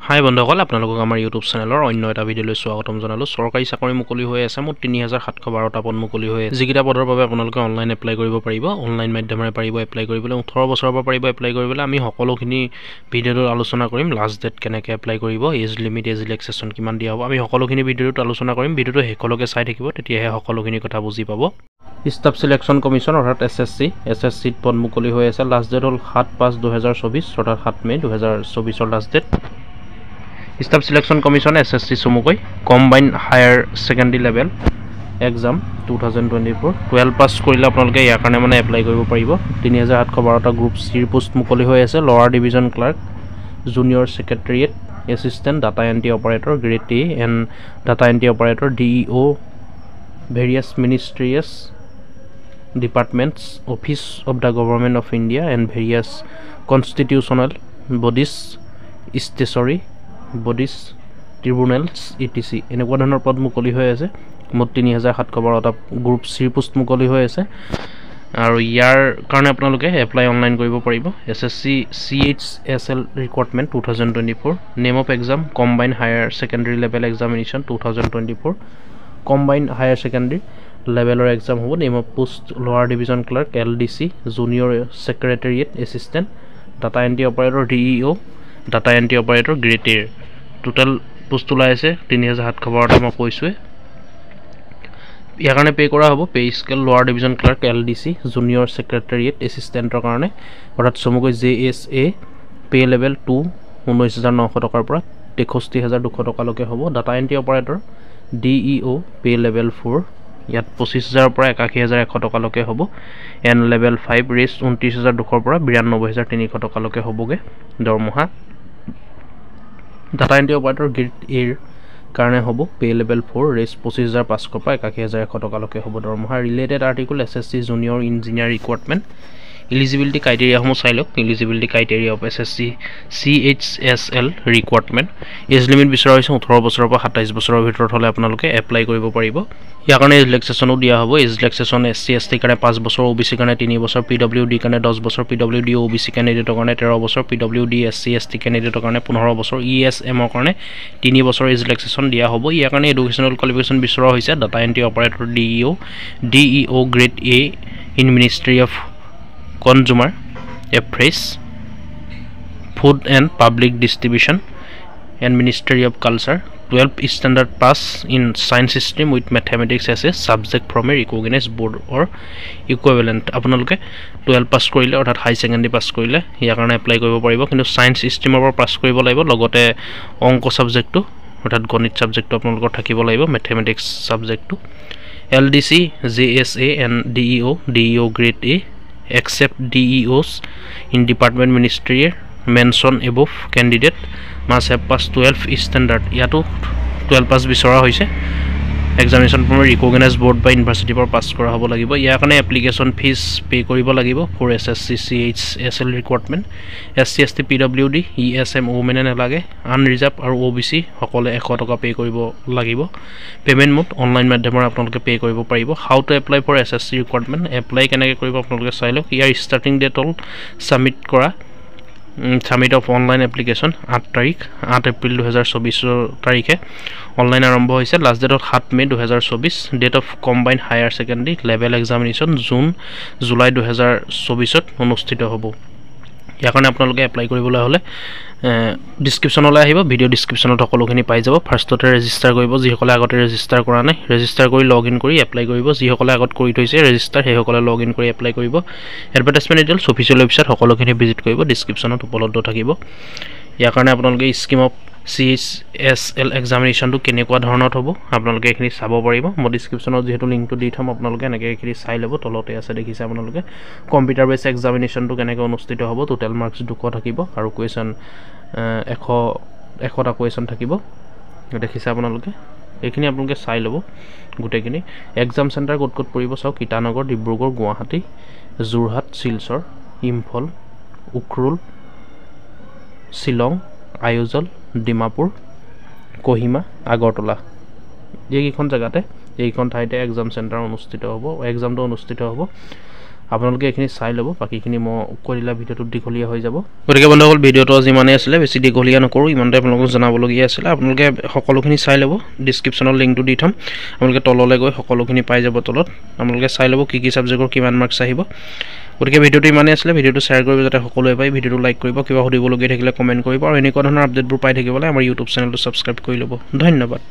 হাই বন্ধুসকল আপোনালোকক আমাৰ ইউটিউব চেনেলৰ অন্য এটা ভিডিঅ'লৈ স্বাগতম জনালোঁ। চৰকাৰী চাকৰি মুকলি হৈ আছে মুঠ 3712টা পদ মুকলি হৈ আছে। যিকেইটা পদৰ বাবে আপোনালোকে অনলাইন এপ্লাই কৰিব পাৰিব, অনলাইন মাধ্যমেৰে পাৰিব এপ্লাই কৰিবলৈ। 18 বছৰৰ পৰা পাৰিব এপ্লাই কৰিবলৈ। আমি সকলোখিনি ভিডিঅ'টোত আলোচনা কৰিম। লাষ্ট ডেট কেনেকৈ এপ্লাই কৰিব, এজ লিমিট, এজ ৰিলেক্সেশ্যন কিমান দিয়া হ'ব, আমি সকলোখিনি ভিডিঅ'টোত আলোচনা কৰিম। ভিডিঅ'টো শেষলৈকে চাই থাকিব, তেতিয়াহে সকলোখিনি কথা বুজি পাব। ষ্টাফ চিলেকশ্যন কমিশ্যন অৰ্থাৎ এছএছচিত পদ মুকলি হৈ আছে। লাষ্ট ডেট হ'ল 7/5/2024 অৰ্থাৎ 7 মে 2024 last date. Staff selection commission SSC চমুকৈ combine higher secondary level exam 2024 12 পাছ কৰিলে আপোনালোকে ইয়াৰ কাৰণে মানে এপ্লাই কৰিব পাৰিব। 3712টা গ্ৰুপ চিৰ পোষ্ট মুকলি হৈ আছে। Lower division clerk, junior secretariat assistant, data entry operator grade A and data entry operator DEO, various ministries departments, office of the government of India and various constitutional bodies, statutory bodies, tribunals etc. এনেকুৱা ধৰণৰ পদ মুকলি হৈ আছে। মুঠ 3712টা group চিৰ post মুকলি হৈ আছে আৰু ইয়াৰ কাৰণে আপোনালোকে এপ্লাই অনলাইন কৰিব পাৰিব। SSC CHSL recruitment 2024, name of exam combine higher secondary level examination 2024, combine higher secondary লেভেলৰ এক্সাম হ'ব। Name of post lower division clerk LDC, junior secretariat assistant, data entry operator DEO, data entry operator grade এৰ। Total post ওলাই আছে 3712টা মই কৈছোঁৱে। ইয়াৰ কাৰণে pay' কৰা হ'ব। Pay' scale lower division clerk LDC, junior secretariat এছিষ্টেণ্টৰ কাৰণে অৰ্থাৎ চমুকৈ JSA পে' লেভেল 2 19,900 টকাৰ পৰা 63,200 টকালৈকে হ'ব। Data entry operator DEO pay' level 4 ইয়াত 25,000ৰ পৰা 81,100 টকালৈকে হ'ব। এণ্ড লেভেল 5 ৰেষ্ট 29,200 পৰা 92,300 টকালৈকে হ'বগৈ দৰমহা। ডাটা এণ্ট্ৰি অপাৰেটৰ গ্ৰেড এৰ কাৰণে হ'ব পে' লেভেল 4 ৰেষ্ট 25,500 পৰা 81,100 টকালৈকে হ'ব দৰমহা। Related article SSC junior engineer recruitment. Eligibility ক্ৰাইটেৰিয়াসমূহ চাই লওক। Eligibility criteria of SSC CHSL recruitment. Age limit বিচৰা হৈছে 18 বছৰৰ পৰা 27 বছৰৰ ভিতৰত হ'লে আপোনালোকে এপ্লাই কৰিব পাৰিব। ইয়াৰ কাৰণে এজ ৰিলেক্সেশ্যনো দিয়া হ'ব। এজ ৰিলেক্সেশ্যন SC ST কাৰণে 5 বছৰ, OBC কাৰণে 3 বছৰ, PWD কাৰণে 10 বছৰ, PWD OBC কেণ্ডিডেটৰ কাৰণে 13 বছৰ, PWD SC ST কেণ্ডিডেটৰ কাৰণে 15 বছৰ, ESMৰ কাৰণে 3 বছৰ এজ ৰিলেক্সেশ্যন দিয়া হ'ব। ইয়াৰ কাৰণে এডুকেশ্যনেল কোৱালিফিকেশ্যন বিচৰা হৈছে data entry operator DEO grade A in ministry of consumer affairs, food and public distribution and ministry of culture, 12 standard pass in science stream with mathematics as a subject from a recognise board or equivalent. আপোনালোকে 12 পাছ কৰিলে অৰ্থাৎ হাই secondary pass কৰিলে ইয়াৰ কাৰণে apply কৰিব পাৰিব। কিন্তু science ষ্ট্ৰীমৰ পৰা পাছ কৰিব লাগিব, লগতে অংক ছাবজেক্টটো অৰ্থাৎ গণিত ছাবজেক্টটো আপোনালোকৰ থাকিব লাগিব, মেথমেটিক্স ছাবজেক্টটো। LDC JSA and DEO grade A except DEOs in department ministry mention above candidate must have passed 12 standard. ইয়াতো 12 পাছ বিচৰা হৈছে। এক্সামিনেশ্যন ফ্ৰম ৰিকগনাইজ বৰ্ড বা ইউনিভাৰ্চিটিৰ পৰা পাছ কৰা হ'ব লাগিব। ইয়াৰ কাৰণে এপ্লিকেশ্যন ফিজ পে' কৰিব লাগিব for SSC CHSL recruitment. SC ST PWD ESM ওমেনে নালাগে। আনৰিজাৰ্ভ আৰু OBC সকলে 100 টকা পে' কৰিব লাগিব। পে'মেণ্ট মোড অনলাইন মাধ্যমেৰে আপোনালোকে পে' কৰিব পাৰিব। How to apply for SSC recruitment, apply কেনেকৈ কৰিব আপোনালোকে চাই লওক। ইয়াৰ ষ্টাৰ্টিং ডেট হ'ল submit of online application 8 April 2024 তাৰিখে অনলাইন আৰম্ভ হৈছে। লাষ্ট ডেট হ'ল 7 মে 2024। Date of combine higher secondary level examination July 2024 অনুষ্ঠিত হ'ব। ইয়াৰ কাৰণে আপোনালোকে এপ্লাই কৰিবলৈ হ'লে ডিছক্ৰিপশ্যনলৈ আহিব। ভিডিঅ' ডিছক্ৰিপশ্যনত সকলোখিনি পাই যাব। ফাৰ্ষ্টতে ৰেজিষ্টাৰ কৰিব যিসকলে আগতে ৰেজিষ্টাৰ কৰা নাই। ৰেজিষ্টাৰ কৰি লগ ইন কৰি এপ্লাই কৰিব। যিসকলে আগত কৰি থৈছে ৰেজিষ্টাৰ সেইসকলে লগ ইন কৰি এপ্লাই কৰিব। এডভাৰটাইজমেণ্ট ডিটেইলছ অফিচিয়েল ৱেবছাইট সকলোখিনি ভিজিট কৰিব, ডিছক্ৰিপশ্যনত উপলব্ধ থাকিব। ইয়াৰ কাৰণে আপোনালোকে স্কিম অফ CHSL এক্সামিনেশ্যনটো কেনেকুৱা ধৰণত হ'ব আপোনালোকে এইখিনি চাব পাৰিব। মই ডিছক্ৰিপশ্যনত যিহেতু লিংকটো দি থ'ম আপোনালোকে এনেকৈ এইখিনি চাই ল'ব। তলতে আছে দেখিছে আপোনালোকে। কম্পিউটাৰ বেছ এক্সামিনেশ্যনটো কেনেকৈ অনুষ্ঠিত হ'ব। টোটেল মাৰ্কছ 200 থাকিব আৰু কুৱেশ্যন 100টা কুৱেশ্যন থাকিব দেখিছে আপোনালোকে। এইখিনি আপোনালোকে চাই ল'ব গোটেইখিনি। এক্সাম চেণ্টাৰ ক'ত ক'ত পৰিব চাওক। ইটানগৰ, ডিব্ৰুগড়, গুৱাহাটী, যোৰহাট, শিলচৰ, ইম্ফল, উখৰুল, শ্বিলং, আইজল, ডিমাপুৰ, কহিমা, আগৰতলা, এইকেইখন জেগাতে এইখন ঠাইতে এক্সাম চেণ্টাৰ অনুষ্ঠিত হ'ব। এক্সামটো অনুষ্ঠিত হ'ব আপোনালোকে এইখিনি চাই ল'ব বাকীখিনি মই কৈ দিলা ভিডিঅ'টোত দীঘলীয়া হৈ যাব গতিকে বন্ধুসকল ভিডিঅ'টো যিমানেই আছিলে বেছি দীঘলীয়া নকৰোঁ ইমানতে আপোনালোকক জনাবলগীয়া আছিলে আপোনালোকে সকলোখিনি চাই ল'ব ডিছক্ৰিপশ্যনত লিংকটো দি থ'ম আপোনালোকে তললৈ গৈ সকলোখিনি পাই যাব তলত আপোনালোকে চাই ল'ব কি ছাবজেক্টৰ কিমান মাৰ্কছ আহিব গতিকে ভিডিঅ'টো ইমানেই আছিলে ভিডিঅ'টো শ্বেয়াৰ কৰিব যাতে সকলোৱে পায় ভিডিঅ'টো লাইক কৰিব কিবা সুধিবলগীয়া থাকিলে কমেণ্ট কৰিব আৰু এনেকুৱা ধৰণৰ আপডেটবোৰ পাই থাকিবলৈ আমাৰ ইউটিউব চেনেলটো ছাবস্ক্ৰাইব কৰি ল'ব ধন্যবাদ